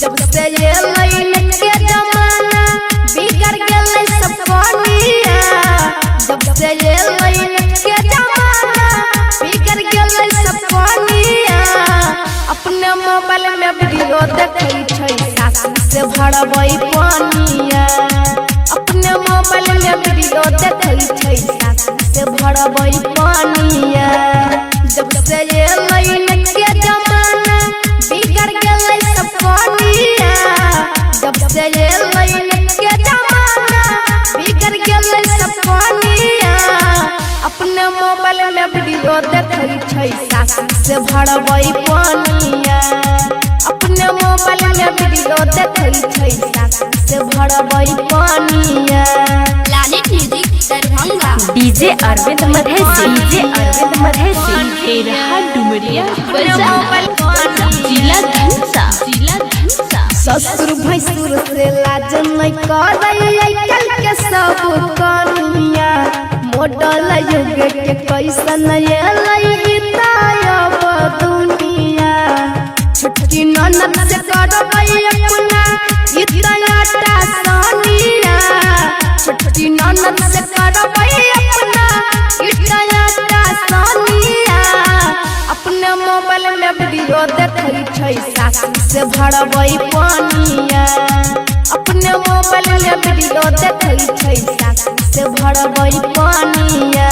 जब से ये लाइन के जमाना बिगड़ गेलै सब कनिया। जब से ये लाइन के जमाना बिगड़ गेलै सब कनिया। अपने मोबाइल में वीडियो देखै छै सासू से भरबै पानिया। अपने मोबाइल में वीडियो देखै छै सासू से भरबै पानिया। जब से ये लाइन के जमाना बिगड़ गेलै सब कनिया। जब से ये लाइन के जमाना बिगड़ गेलै सब कनिया। अपने मोबाइल में वीडियो देखै छै सासू से भरबै पानिया। अपने मोबाइल में वीडियो देखै छै सासू से भरबै पानिया। Lalit music Darbhanga DJ Arvind Madhesi, DJ Arvind Madhesi तेरहा डुमरिया जिला धनसा, जिला धनसा। ससुर भैसुर से लाज नहीं करे कल के सब कनिया। मॉडल युग के कैसन अब दुनिया। छुट्टी ननद से करबै अपना इतना सानिया। छुट्टी ननद से करबै अपना इतना सानिया। अपने मोबाइल में वीडियो देखै छै सासू से भरबै पानिया। अपने मोबाइल में वीडियो देखै छै सासू से भरबै पानिया।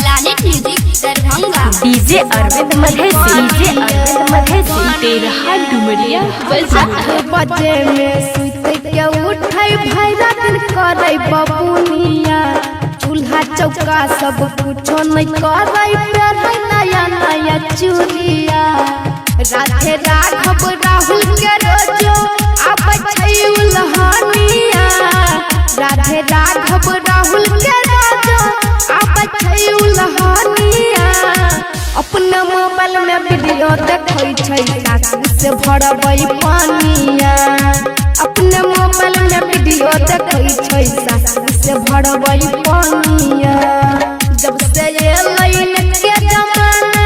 Lalit music Darbhanga DJ Arvind Madhesi, DJ Arvind Madhesi तेरहा डुमरिया 8 बजे में सुते के उठै भैरा दिन करै बबुनिया। चूल्हा चौका सब कुछो नहीं करै पहनै नया नया चूड़िया। राधे राघव राहुल के रोजो आबै छै उल्हानिया। राधे राघव राहुल के रोजो आबै छै उल्हानिया। अपने मोबाइल में वीडियो देखै छै सासू से भरबै पानिया। अपने मोबाइल में वीडियो देखै छै सासू से भरबै पानिया। जब से ये लाइन के जमाना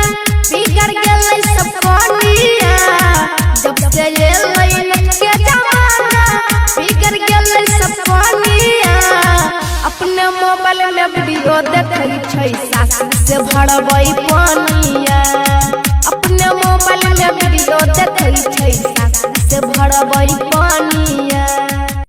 बिगड़ गेलै सब कनिया। जब से ये लाइन के जमाना बिगड़ गेलै सब कनिया। अपने मोबाइल में वीडियो देखै छै सासू से भरबै पानिया। अपने मोबाइल में वीडियो देखै छै सासू से भरबै पानिया।